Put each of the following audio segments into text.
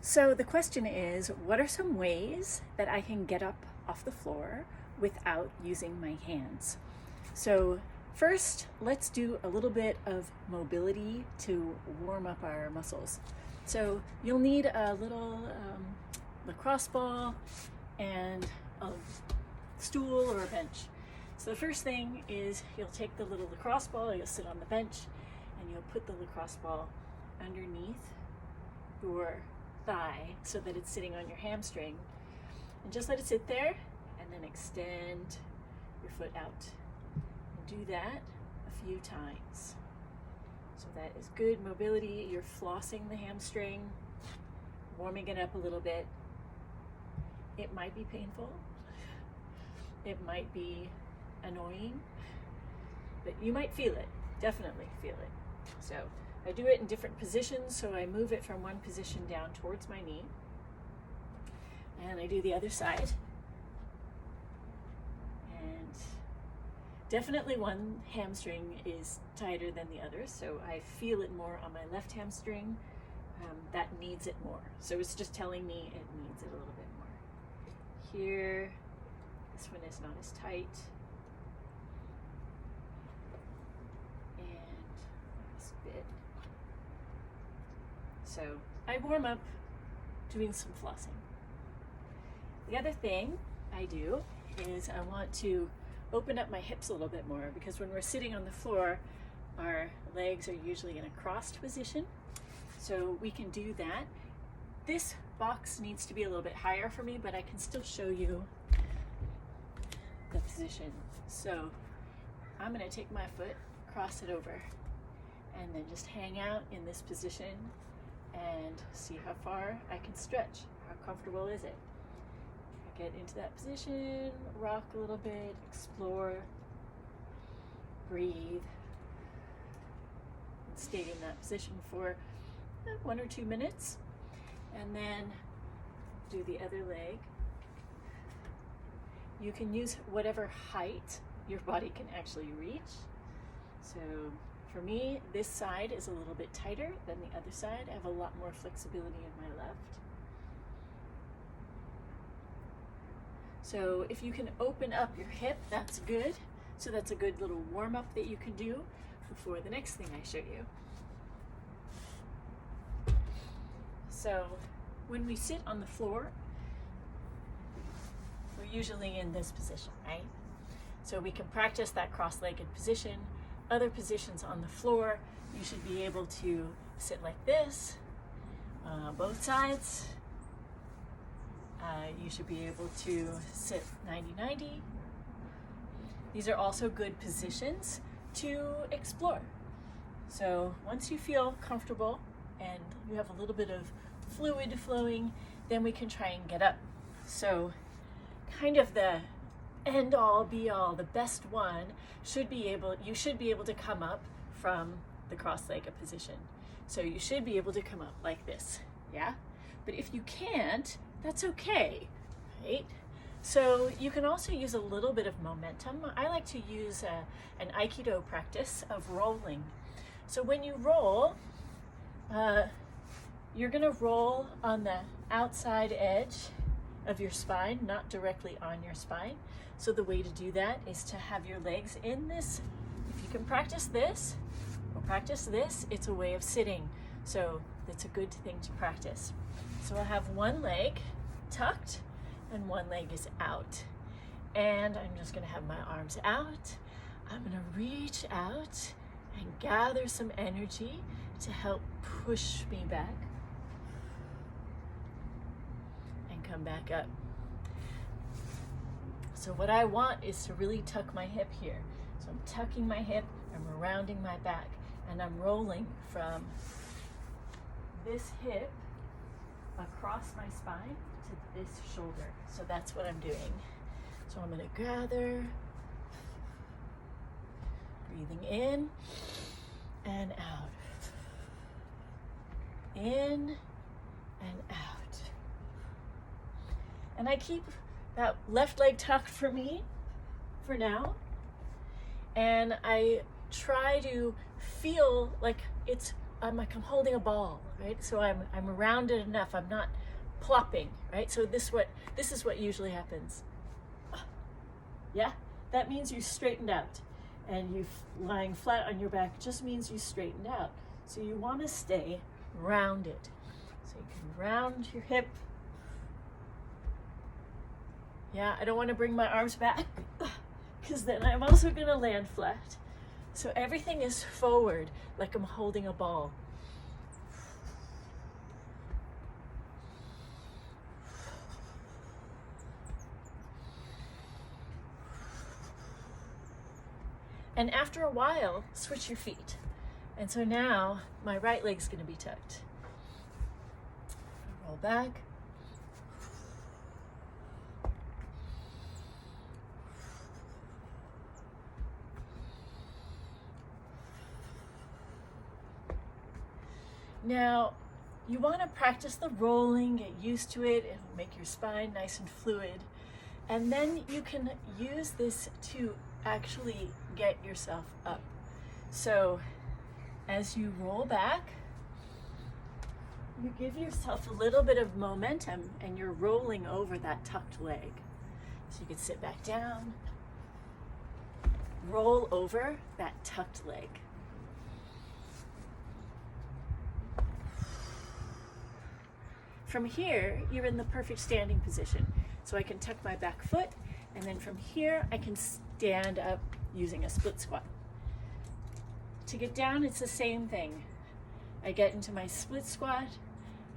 So the question is, what are some ways that I can get up off the floor without using my hands? So first, let's do a little bit of mobility to warm up our muscles. So you'll need a little lacrosse ball and a stool or a bench. So the first thing is you'll take the little lacrosse ball, you'll sit on the bench, and you'll put the lacrosse ball underneath your thigh so that it's sitting on your hamstring, and just let it sit there, and then extend your foot out and do that a few times. So that is good mobility. You're flossing the hamstring, warming it up a little bit. It might be painful, it might be annoying, but you might feel it, definitely feel it. So I do it in different positions, so I move it from one position down towards my knee, and I do the other side. And definitely one hamstring is tighter than the other, so I feel it more on my left hamstring. That needs it more. So it's just telling me it needs it a little bit more. Here, this one is not as tight. And this bit. So I warm up doing some flossing. The other thing I do is I want to open up my hips a little bit more, because when we're sitting on the floor, our legs are usually in a crossed position. So we can do that. This box needs to be a little bit higher for me, but I can still show you the position. So I'm going to take my foot, cross it over, and then just hang out in this position and see how far I can stretch. How comfortable is it? Get into that position, rock a little bit, explore, breathe, and stay in that position for 1 or 2 minutes, and then do the other leg. You can use whatever height your body can actually reach. So for me, this side is a little bit tighter than the other side. I have a lot more flexibility in my left. So if you can open up your hip, that's good. So that's a good little warm-up that you can do before the next thing I show you. So when we sit on the floor, we're usually in this position, right? So we can practice that cross-legged position. Other positions on the floor, you should be able to sit like this, both sides. You should be able to sit 90-90. These are also good positions to explore. So once you feel comfortable and you have a little bit of fluid flowing, then we can try and get up. So kind of the end all be all, the best one you should be able to come up from the cross-legged position. So you should be able to come up like this, yeah? But if you can't, that's okay, right? So you can also use a little bit of momentum. I like to use an Aikido practice of rolling. So when you roll, you're gonna roll on the outside edge of your spine, not directly on your spine. So the way to do that is to have your legs in this. If you can practice this or practice this, it's a way of sitting. So it's a good thing to practice. So I'll have one leg tucked and one leg is out. And I'm just gonna have my arms out. I'm gonna reach out and gather some energy to help push me back and come back up. So what I want is to really tuck my hip here. So I'm tucking my hip, I'm rounding my back, and I'm rolling from this hip across my spine to this shoulder. So that's what I'm doing. So I'm gonna gather, breathing in and out, in and out. And I keep that left leg tucked for me for now. And I try to feel like it's I'm holding a ball, right? So I'm rounded enough. I'm not plopping, right? So this is what usually happens. Yeah, that means you straightened out, and you lying flat on your back just means you straightened out. So you want to stay rounded. So you can round your hip. Yeah, I don't want to bring my arms back because then I'm also going to land flat. So everything is forward, like I'm holding a ball. And after a while, switch your feet. And so now my right leg's going to be tucked. Roll back. Now, you want to practice the rolling, get used to it, it'll make your spine nice and fluid. And then you can use this to actually get yourself up. So as you roll back, you give yourself a little bit of momentum and you're rolling over that tucked leg. So you can sit back down, roll over that tucked leg. From here, you're in the perfect standing position. So I can tuck my back foot, and then from here, I can stand up using a split squat. To get down, it's the same thing. I get into my split squat,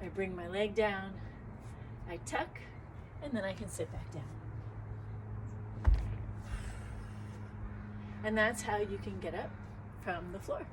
I bring my leg down, I tuck, and then I can sit back down. And that's how you can get up from the floor.